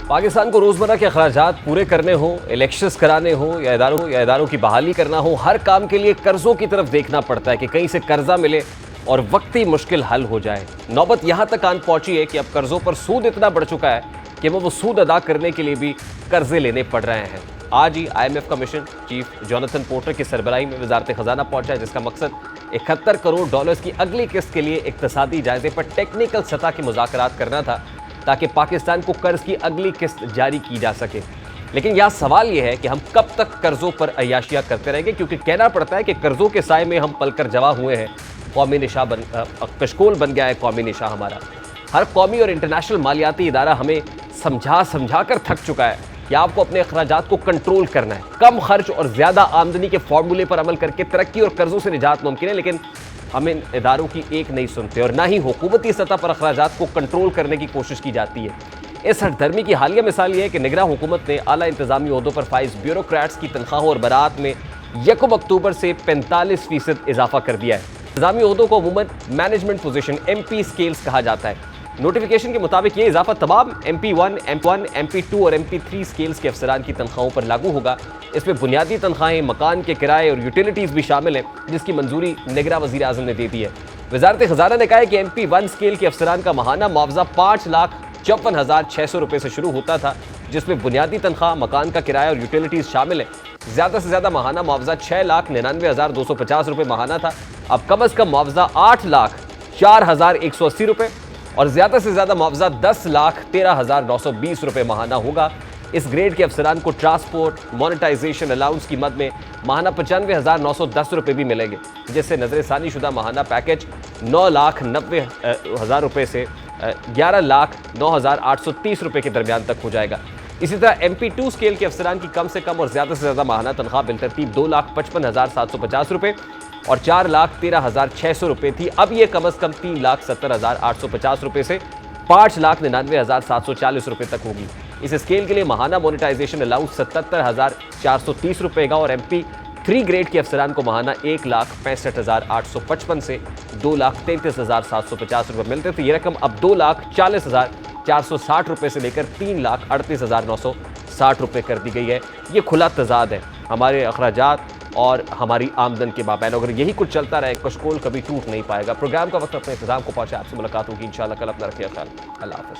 पाकिस्तान को रोज़मर्रा के अखराजात पूरे करने हों, इलेक्शंस कराने हों या इदारों की बहाली करना हो, हर काम के लिए कर्ज़ों की तरफ देखना पड़ता है कि कहीं से कर्जा मिले और वक्ती मुश्किल हल हो जाए। नौबत यहाँ तक आन पहुंची है कि अब कर्ज़ों पर सूद इतना बढ़ चुका है कि वो सूद अदा करने के लिए भी कर्जे लेने पड़ रहे हैं। आज ही IMF का मिशन चीफ जोनाथन पोर्टर की सरबराही में वजारत खजाना पहुंचा, जिसका मकसद 71 करोड़ डॉलर्स की अगली किस्त के लिए इक्तसादी जायजे पर टेक्निकल सतह के मुज़ाकरात करना था, ताकि पाकिस्तान को कर्ज की अगली किस्त जारी की जा सके। लेकिन यहाँ सवाल यह है कि हम कब तक कर्जों पर अय्याशियाँ करते रहेंगे, क्योंकि कहना पड़ता है कि कर्जों के साए में हम पलकर जवा हुए हैं। कौमी निशा कशकोल बन गया है कौमी निशा हमारा। हर कौमी और इंटरनेशनल मालियाती इदारा हमें समझा कर थक चुका है कि आपको अपने अखराजात को कंट्रोल करना है। कम खर्च और ज़्यादा आमदनी के फार्मूले पर अमल करके तरक्की और कर्जों से निजात मुमकिन है, लेकिन हम इन इदारों की एक नहीं सुनते और ना ही हुकूमती सतह पर अखराजात को कंट्रोल करने की कोशिश की जाती है। इस हठधर्मी की हालिया मिसाल ये है कि निगरान हुकूमत ने आला इंतजामी ओहदों पर फाइज ब्यूरोक्रेट्स की तनख्वाहों और बरात में 1 अक्टूबर से 45% इजाफा कर दिया है। इंतजामी ओहदों को अमूमन मैनेजमेंट पोजीशन MP स्केल्स कहा जाता है। नोटिफिकेशन के मुताबिक ये इजाफा तमाम MP1, MP1, MP2 और MP3 स्केल्स के अफसरान की तनख्वाहों पर लागू होगा। इसमें बुनियादी तनख्वाहें, मकान के किराए और यूटिलिटीज़ भी शामिल हैं, जिसकी मंजूरी निगरान वज़ीर आज़म ने दे दी है। वज़ारत ख़ज़ाना ने कहा है कि MP1 स्केल के अफसरान का माहाना मुआवजा 5,54,600 रुपये से शुरू होता था, जिसमें बुनियादी तनख्वाह, मकान का किराया और यूटिलिटीज़ शामिल है। ज़्यादा से ज़्यादा माहाना मुआवजा 6,99,250 रुपये माहाना था। अब कम अज़ कम मुआवजा 8,04,180 रुपये और ज़्यादा से ज़्यादा मुआवजा 10,13,920 रुपये माहाना होगा। इस ग्रेड के अफसरान को ट्रांसपोर्ट मोनेटाइजेशन अलाउंस की मद में माहाना 95,910 रुपये भी मिलेंगे, जिससे नजरसानी शुदा माहाना पैकेज 9,90,000 रुपये से 11,09,830 रुपये के दरमियान तक हो जाएगा। इसी तरह MP2 स्केल के अफसरान की कम से कम और ज़्यादा से ज़्यादा माहाना तनख्वाह बिलतरतीब 2,55,750 रुपये और 4,13,600 रुपये थी। अब ये कम अज़ कम 3,70,850 रुपये से 5,99,740 रुपये तक होगी। इस स्केल के लिए माहाना मोनेटाइजेशन अलाउंस 77,430 रुपये का और MP3 ग्रेड के अफसरान को माहाना 1,65,855 से 2,33,750 रुपये मिलते थे। ये रकम अब 2,40,460 रुपये से लेकर 3,38,960 रुपये कर दी गई है। ये खुला तजाद है हमारे अखराजात और हमारी आमदन के माबैन। अगर यही कुछ चलता रहे, कशकोल कभी टूट नहीं पाएगा। प्रोग्राम का वक्त अपने इंतजाम को पहुंचे। आपसे मुलाकात होगी इंशाल्लाह कल। अपना रखिए ख्याल। अल्लाह हाफ़िज़।